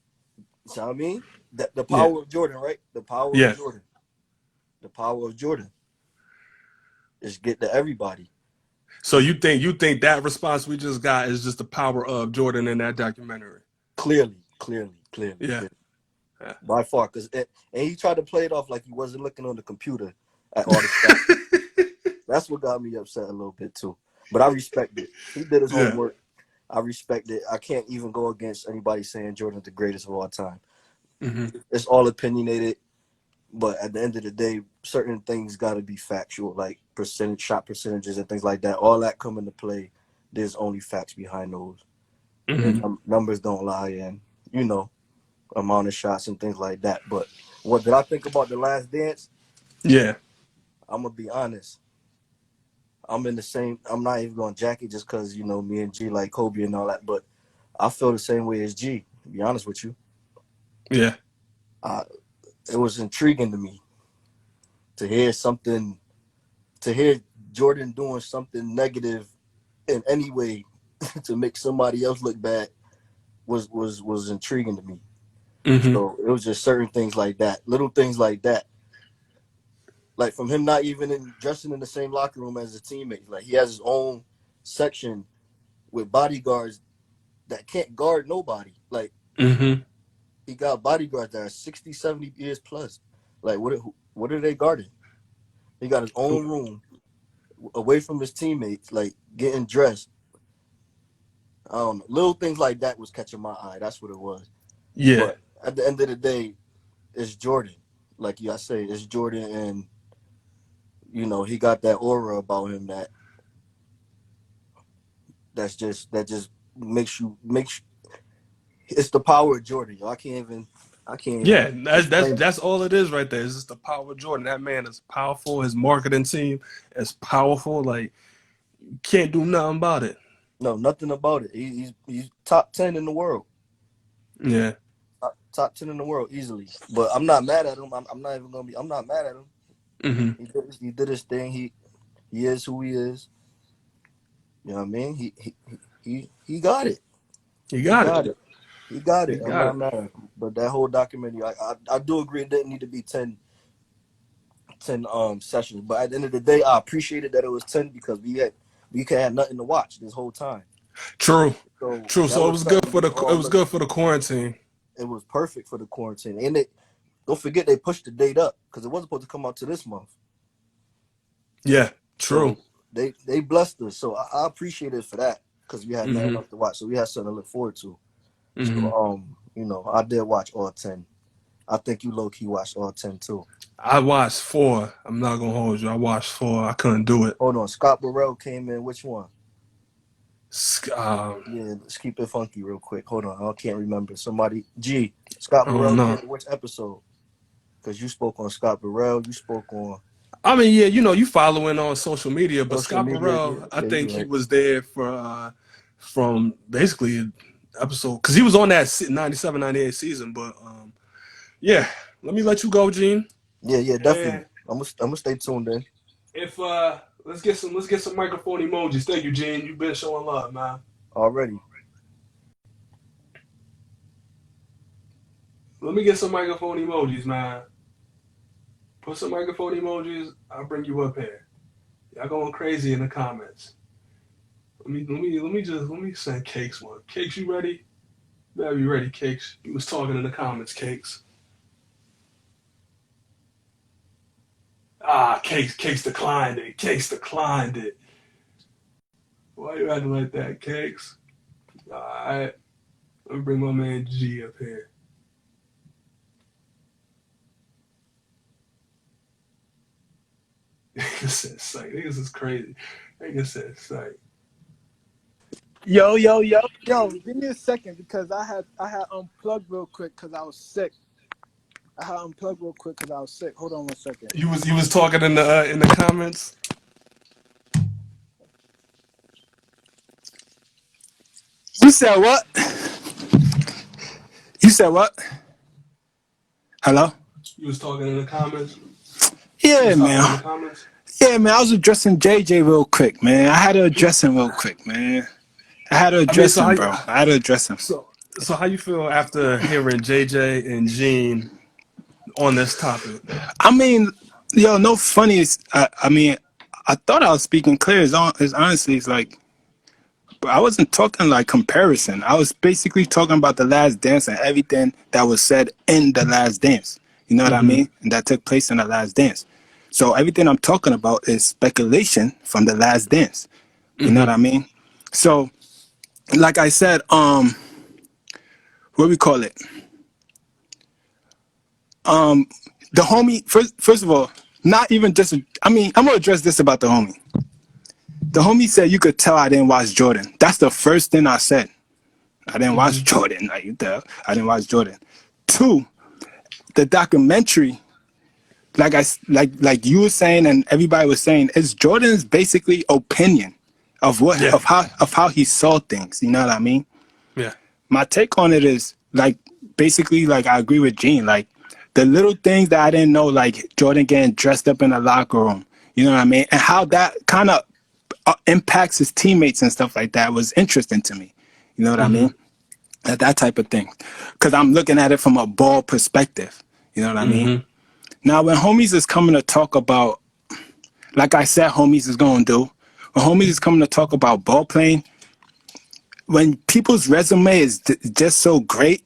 You know what I mean? The power of Jordan, right? The power of Jordan. The power of Jordan is get to everybody. So you think that response we just got is just the power of Jordan in that documentary? Clearly. Yeah. Clearly. By far, and he tried to play it off like he wasn't looking on the computer at all the stuff. That's what got me upset a little bit too. But I respect it. He did his homework. I respect it. I can't even go against anybody saying Jordan's the greatest of all time. Mm-hmm. It's all opinionated, but at the end of the day, certain things got to be factual, like shot percentages and things like that. All that come into play. There's only facts behind those. Mm-hmm. Numbers don't lie, and amount of shots and things like that. But what did I think about The Last Dance? Yeah, I'm gonna be honest. I'm in the same. I'm not even going to jack it just because me and G like Kobe and all that. But I feel the same way as G. To be honest with you. Yeah. It was intriguing to me to hear Jordan doing something negative in any way to make somebody else look bad. was intriguing to me. Mm-hmm. So it was just certain things like that, little things like that, like from him not even dressing in the same locker room as his teammates. Like he has his own section with bodyguards that can't guard nobody. Like Mm-hmm. he got bodyguards that are 60, 70 years plus. Like what are they guarding? He got his own room away from his teammates, like getting dressed. I don't know. Little things like that was catching my eye. That's what it was. Yeah. But at the end of the day, it's Jordan. Like I say, it's Jordan, and he got that aura about him that just makes it's the power of Jordan. Yo. I can't even Yeah, explain it. that's all it is right there. It's just the power of Jordan. That man is powerful. His marketing team is powerful. Like, can't do nothing about it. No, nothing about it. He's top 10 in the world. Yeah. Top 10 in the world easily. But I'm not mad at him. I'm not even gonna be. I'm not mad at him. Mm-hmm. He did his thing. He is who he is. You know what I mean? He got it. He He got got it. it. He got He it. I'm got not it. mad at him. But that whole documentary, I do agree it didn't need to be 10 sessions. But at the end of the day, I appreciated that it was 10 because we could have nothing to watch this whole time. True. So True. that So was something we could it all was look. good for the quarantine. It was perfect for the quarantine, and don't forget they pushed the date up because it wasn't supposed to come out to this month. Yeah. True. So they blessed us. So I appreciate it for that because we had nothing Mm-hmm. else to watch. So we had something to look forward to. Mm-hmm. So I did watch all 10. I think you low key watched all 10 too. I watched 4. I'm not gonna hold you. I watched 4. I couldn't do it. Hold on, Scott Burrell came in. Which one? Um, Yeah, let's keep it funky real quick. Hold on, I can't remember. Somebody Scott I don't Burrell came know. in which episode? Because you spoke on Scott Burrell. You spoke on I mean, yeah, you following on social media, but social Scott media. Yeah, Burrell, I yeah, think you're he right. was there for from basically episode because he was on that 97, 98 season. But yeah, let me let you go, Gene. Yeah, definitely. And I'm gonna stay tuned in. if let's get some microphone emojis. Thank you, Gene. You've been showing love, man. Already. Let me get some microphone emojis, man. Put some microphone emojis. I'll bring you up here. Y'all going crazy in the comments. Let me send Cakes one. Cakes, you ready? Better be ready, Cakes. You was talking in the comments, Cakes. Cakes declined it. Cakes declined it. Why you acting like that, Cakes? Alright. Let me bring my man G up here. Nigga said psych. Niggas is crazy. Nigga said psych. Yo, give me a second because I had unplugged real quick because I was sick. Hold on 1 second. You was talking in the comments. You said what? You said what? Hello? You was talking in the comments. Yeah, man. In the comments. Yeah, man. I was addressing JJ real quick, man. I had to address him real quick, man. I had to address him, bro. I had to address him. So how you feel after hearing JJ and Gene on this topic? I mean, yo, no funny. I mean, I thought I was speaking clear. It's honestly, it's like, but I wasn't talking like comparison. I was basically talking about the Last Dance and everything that was said in the Last Dance. You know what I mean? And that took place in the Last Dance. So everything I'm talking about is speculation from the Last Dance. You know what I mean? So, like I said, what we call it? The homie. First of all, not even just. I mean, I'm gonna address this about the homie. The homie said you could tell I didn't watch Jordan. That's the first thing I said. I didn't watch Jordan. Like you tell, I didn't watch Jordan. 2, the documentary, like you were saying and everybody was saying, is Jordan's basically opinion of how he saw things. You know what I mean? Yeah. My take on it is like basically like I agree with Gene. Like the little things that I didn't know, like Jordan getting dressed up in the locker room. You know what I mean? And how that kind of impacts his teammates and stuff like that was interesting to me. You know what I mean? that type of thing. Because I'm looking at it from a ball perspective. You know what I mean? Now, when homies is coming to talk about, like I said, homies is going to do, when homies is coming to talk about ball playing, when people's resume is just so great,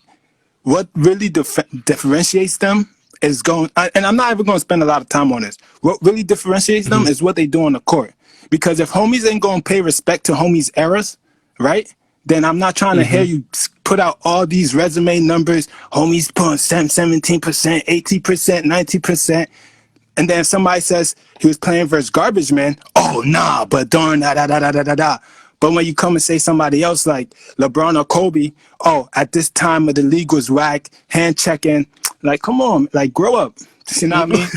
what really differentiates them is going, and I'm not even going to spend a lot of time on this. What really differentiates them is what they do on the court. Because if homies ain't going to pay respect to homies' errors, right? Then I'm not trying to hear you put out all these resume numbers. Homies putting 17%, 18%, 19%. And then somebody says he was playing versus garbage man. Oh, nah, but darn, da, da, da, da, da, da, da. But when you come and say somebody else like LeBron or Kobe, oh, at this time of the league was whack, hand checking. Like, come on, like, grow up. You know what I mean?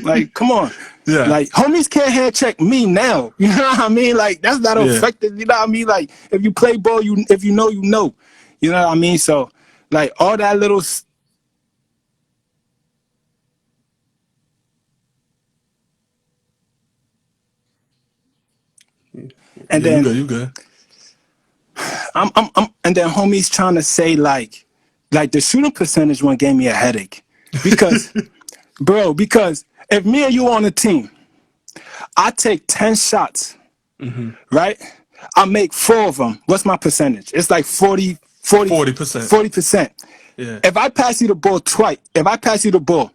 Like, come on. Yeah. Like, homies can't hand check me now. You know what I mean? Like, that's not effective. You know what I mean? Like, if you play ball, if you know, you know. You know what I mean? So, like, all that little... And Yeah, then you good. And then homies trying to say like the shooting percentage one gave me a headache because, because if me and you on a team, I take 10 shots, right? I make 4 of them. What's my percentage? It's like 40%. 40%. Yeah. If I pass you the ball,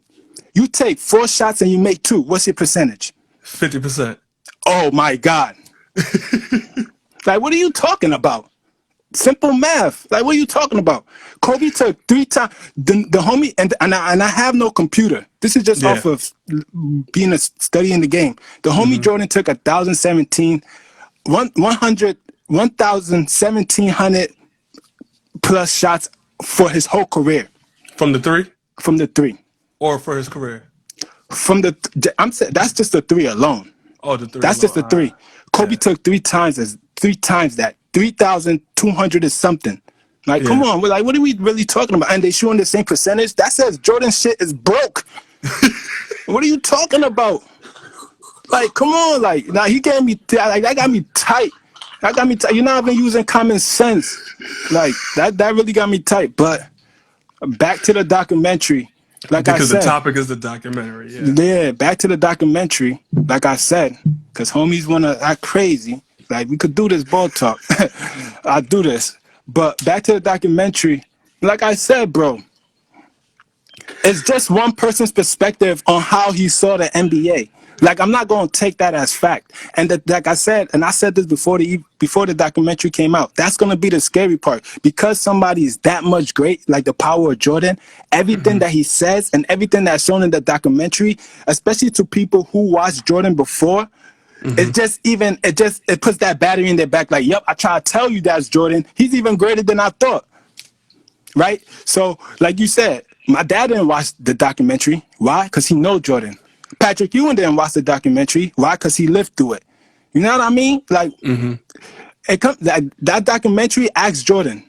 you take 4 shots and you make 2. What's your percentage? 50%. Oh my God. Like, what are you talking about? Simple math. Like, what are you talking about? Kobe took 3 times. The homie, and I have no computer. This is just off of being studying the game. The homie Jordan took 1,700 plus shots for his whole career. From the 3? From the 3. Or for his career? From the, I'm saying that's just the 3 alone. Oh, the 3. That's just the 3. Kobe took 3 times that. 3,200 is something. Like, come on. Like, what are we really talking about? And they shooting the same percentage? That says Jordan shit is broke. What are you talking about? Like, come on. Like, now he gave me, like, that got me tight. You're not even using common sense. Like, that really got me tight. But back to the documentary. Like I said. Because the topic is the documentary, Yeah, back to the documentary. Like I said, because homies want to act crazy. Like, we could do this ball talk. I'll do this. But back to the documentary. Like I said, bro, it's just one person's perspective on how he saw the NBA. Like, I'm not going to take that as fact. And like I said, and I said this before the documentary came out, that's going to be the scary part. Because somebody is that much great, like the power of Jordan, everything that he says and everything that's shown in the documentary, especially to people who watched Jordan before, it puts that battery in their back. Like, yep, I try to tell you that's Jordan. He's even greater than I thought. Right? So, like you said, my dad didn't watch the documentary. Why? Because he knows Jordan. Patrick Ewing didn't watch the documentary. Why? Because he lived through it. You know what I mean? Like, that documentary asked Jordan.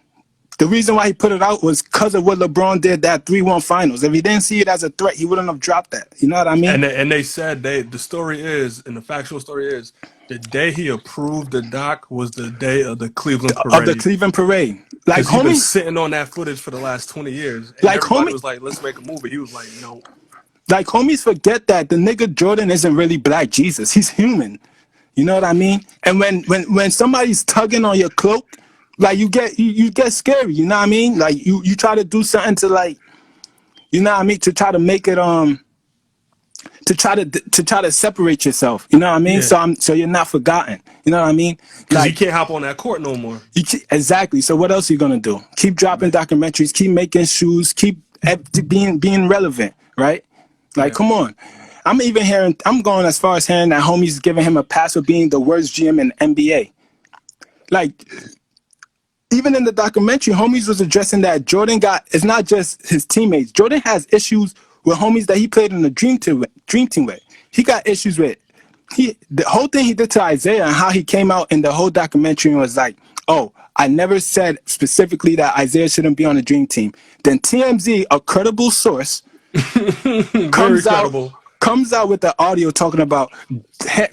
The reason why he put it out was because of what LeBron did that 3-1 finals. If he didn't see it as a threat, he wouldn't have dropped that. You know what I mean? And they said the story is, and the factual story is, the day he approved the doc was the day of the Cleveland parade. Of the Cleveland parade. Like, he's been sitting on that footage for the last 20 years. And like, everybody was like, let's make a movie. He was like, no. Like, homies forget that the nigga Jordan isn't really Black Jesus. He's human. You know what I mean? And when somebody's tugging on your cloak, like, you get scary. You know what I mean? Like, you try to do something to, like, you know what I mean, to try to make it to try to separate yourself. You know what I mean? Yeah. So you're not forgotten. You know what I mean? Because you can't hop on that court no more. Exactly. So what else are you gonna do? Keep dropping documentaries. Keep making shoes. Keep being relevant. Right? Like, come on. I'm going as far as hearing that homies giving him a pass for being the worst GM in NBA. Like, even in the documentary, homies was addressing that Jordan it's not just his teammates. Jordan has issues with homies that he played in the dream team with. He got issues with the whole thing he did to Isaiah and how he came out in the whole documentary and was like, oh, I never said specifically that Isaiah shouldn't be on the dream team. Then TMZ, a credible source, comes out with the audio talking about,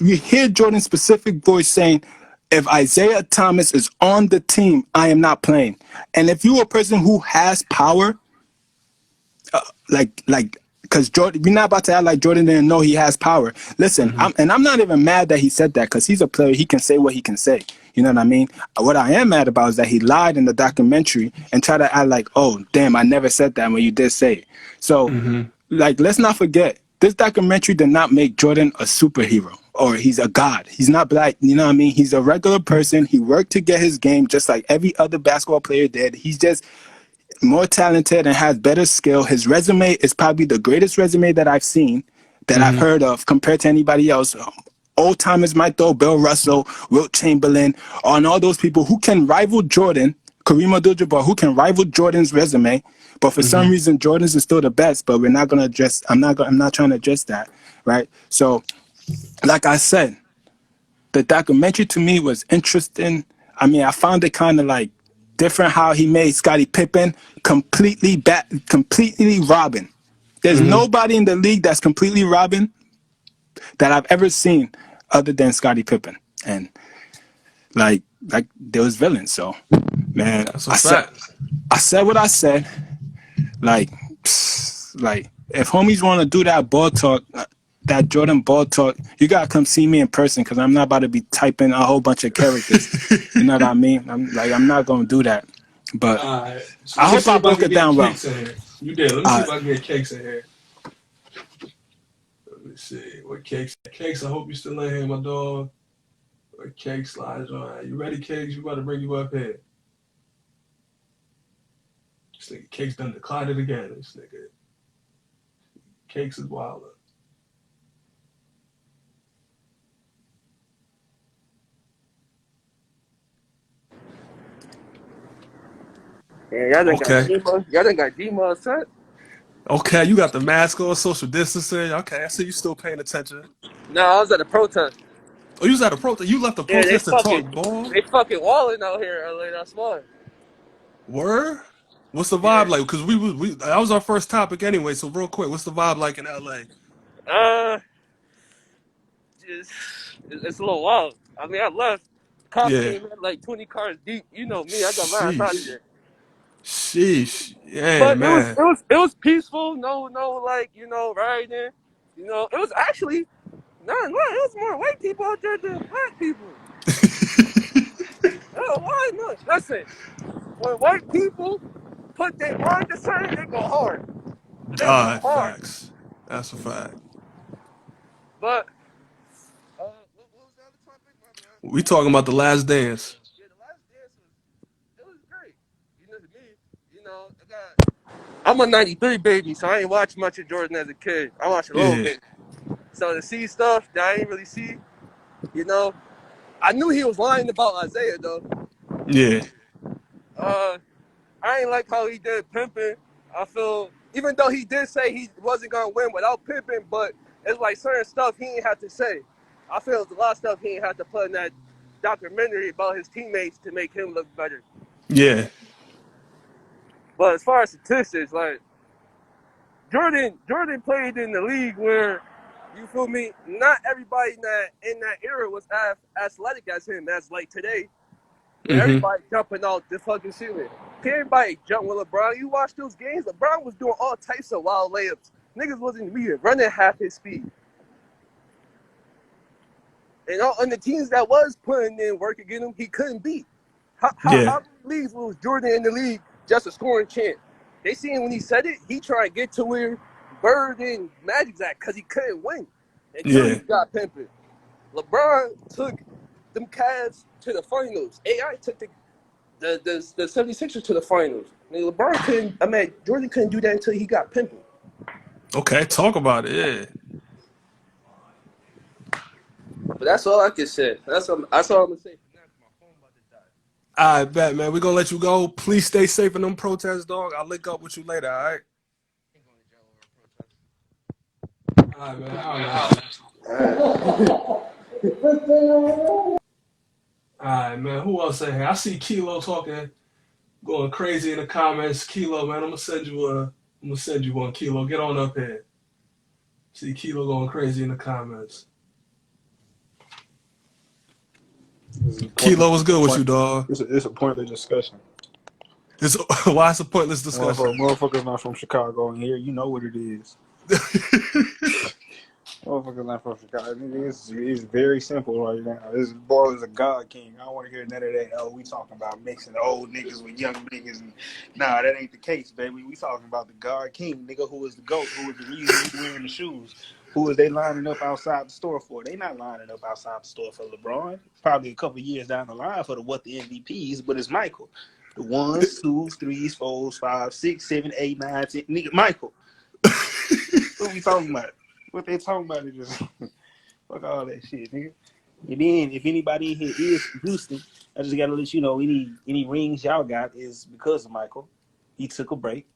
you hear Jordan's specific voice saying, if Isaiah Thomas is on the team, I am not playing. And if you're a person who has power, because Jordan, we're not about to act like Jordan didn't know he has power. Listen, I'm not even mad that he said that because he's a player. He can say what he can say. You know what I mean? What I am mad about is that he lied in the documentary and tried to act like, oh, damn, I never said that when you did say it. So, let's not forget, this documentary did not make Jordan a superhero or he's a god. He's not black. You know what I mean? He's a regular person. He worked to get his game just like every other basketball player did. He's just more talented and has better skill. His resume is probably the greatest resume that I've seen, that I've heard of compared to anybody else. Old timers might throw Bill Russell, Wilt Chamberlain, and all those people who can rival Jordan, Kareem Abdul-Jabbar, who can rival Jordan's resume. But for some reason, Jordan's is still the best. But we're not going to address. I'm not trying to address that, right? So, like I said, the documentary to me was interesting. I mean, I found it kind of like different how he made Scottie Pippen completely robbing. There's nobody in the league that's completely robbing that I've ever seen other than Scottie Pippen. And like there was villains. So, man, That's a fact. I said what I said. Like if homies want to do that ball talk, that Jordan ball talk, you gotta come see me in person because I'm not about to be typing a whole bunch of characters. You know what I mean? I'm not gonna do that. But So I hope I broke it down well. You did. Let me see if I can get Cakes in here. Let me see. What Cakes? Cakes, I hope you still in here, my dog. Where Cakes slides on. You ready, Cakes? We about to bring you up here. This nigga Cakes done declined it again. This nigga Cakes is wilder. Yeah, y'all done got D-Mo set. Okay, you got the mask on, social distancing. Okay, I see you still paying attention. No, I was at a protest. Oh, you was at a protest. You left the Yeah, protest to talk ball? they fucking walling out here early. That's why. Word? What's the Yeah. vibe like? Because that was our first topic anyway. So real quick, what's the vibe like in LA? It's a little wild. I mean, I left. Cops Yeah. came in like 20 cars deep. You know me. I got my ass out of Sheesh. there. Sheesh. Yeah, But man. it was peaceful. No, like rioting. It was actually no. It was more white people out there than black people. Oh, why not? Listen, when white people put their mind to something, they go hard. They go hard. Facts. That's a fact. But what was the other topic? My bad. We talking about the last dance. Yeah, the last dance was great. To me, I'm a '93 baby, so I ain't watched much of Jordan as a kid. I watched a little Yeah. bit. So to see stuff that I didn't really see, I knew he was lying about Isaiah though. Yeah. I ain't like how he did pimping. I feel, even though he did say he wasn't gonna win without pimping, but it's like certain stuff he ain't have to say. I feel there's a lot of stuff he ain't have to put in that documentary about his teammates to make him look better. Yeah. But as far as statistics, like Jordan played in the league where, you feel me, not everybody in that era was as athletic as him, as like today. Everybody jumping out the fucking ceiling. Everybody jump with LeBron. You watch those games, LeBron was doing all types of wild layups. Niggas wasn't even running half his speed. And the teams that was putting in work against him, he couldn't beat. How many leagues was Jordan in the league just a scoring champ? They seen when he said it, he tried to get to where Bird and Magic's at because he couldn't win. Until he got pimping. LeBron took them Cavs to the finals. AI took the 76ers to the finals. I mean, Jordan couldn't do that until he got pimping. Okay, talk about it. Yeah. But that's all I can say. That's all I'm gonna say. My phone about to die. All right, bet, man. We're gonna let you go. Please stay safe in them protests, dog. I'll link up with you later, all right? All right, man. All right, man. Who else in here? I see Kilo talking, going crazy in the comments. Kilo, man, I'm gonna send you one, Kilo. Get on up here. See Kilo going crazy in the comments. Kilo was good with you, dog. It's a pointless discussion. Why it's a pointless discussion? Motherfuckers not from Chicago in here. You know what it is. Motherfuckers not from Chicago. It's very simple right now. This boy is a God king. I don't want to hear none of that. Oh, we talking about mixing old niggas with young niggas. Nah, that ain't the case, baby. We talking about the God king, nigga, who is the GOAT, who is the reason we wearing the shoes. Who is they lining up outside the store for? They not lining up outside the store for LeBron. Probably a couple years down the line for the MVPs, but it's Michael. The 1s, 2s, 3s, 4s, 5s, 6, 7, 8, 9, 10. Nigga, Michael. What we talking about? What they talking about is just fuck all that shit, nigga. And then if anybody in here is from Houston, I just gotta let you know any rings y'all got is because of Michael. He took a break.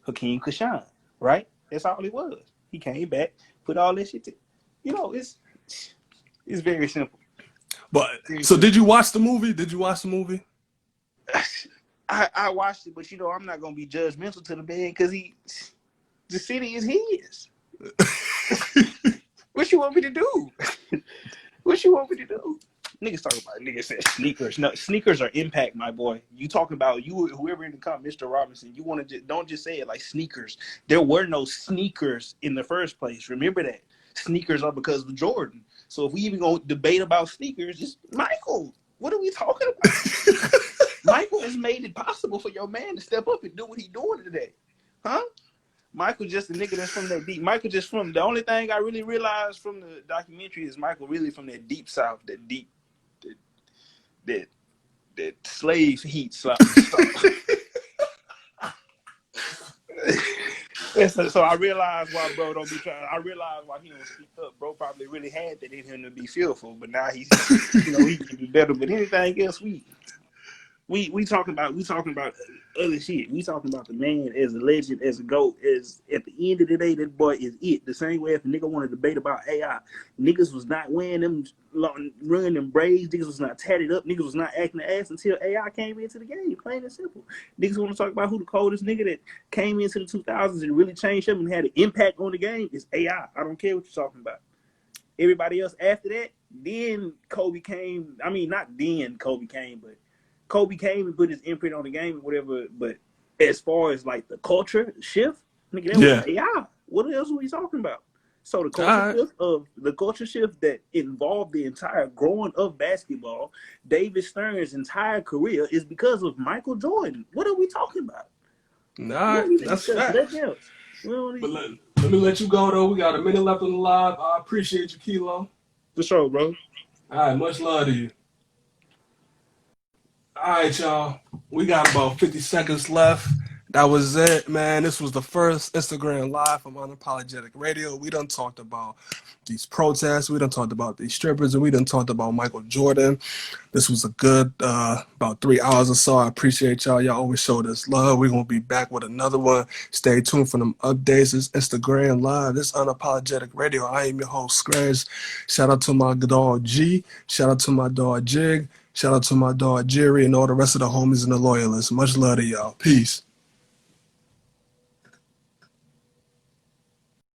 Hakeem could shine, right? That's all it was. He came back, put all that shit. It's very simple. But so did you watch the movie? Did you watch the movie? I watched it, but I'm not gonna be judgmental to the man because the city is his. What you want me to do? What you want me to do? Niggas talking about niggas said sneakers. No, sneakers are impact, my boy. You talking about you, whoever in the comment, Mr. Robinson. You want to don't just say it like sneakers. There were no sneakers in the first place. Remember that sneakers are because of Jordan. So if we even gonna debate about sneakers, it's Michael. What are we talking about? Michael has made it possible for your man to step up and do what he's doing today, huh? Michael just a nigga that's from that deep. Michael just from the only thing I really realized from the documentary is Michael really from that deep south, that deep, that slave heat south. So I realized why bro don't be trying. I realized why he don't speak up. Bro probably really had that in him to be fearful, but now he's he can do better. But anything else, we talking about other shit. We talking about the man as a legend, as a GOAT. As at the end of the day, that boy is it. The same way if a nigga want to debate about AI, niggas was not wearing them running them braids. Niggas was not tatted up. Niggas was not acting the ass until AI came into the game. Plain and simple. Niggas want to talk about who the coldest nigga that came into the 2000s and really changed them and had an impact on the game is AI. I don't care what you're talking about. Everybody else after that, then Kobe came. I mean, not then Kobe came, but Kobe came and put his imprint on the game and whatever, but as far as like the culture shift, nigga, that was AI. What else were we talking about? So the culture shift that involved the entire growing of basketball, David Stern's entire career is because of Michael Jordan. What are we talking about? Nah, that's fact. But let me let you go though. We got a minute left on the live. I appreciate you, Kilo. For sure, bro. All right, much love to you. All right, y'all. We got about 50 seconds left. That was it, man. This was the first Instagram Live from Unapologetic Radio. We done talked about these protests. We done talked about these strippers. And we done talked about Michael Jordan. This was a good about 3 hours or so. I appreciate y'all. Y'all always showed us love. We're going to be back with another one. Stay tuned for them updates. It's Instagram Live. This Unapologetic Radio. I am your host, Scratch. Shout out to my dog, G. Shout out to my dog, Jig. Shout out to my dog, Jerry, and all the rest of the homies and the loyalists. Much love to y'all. Peace.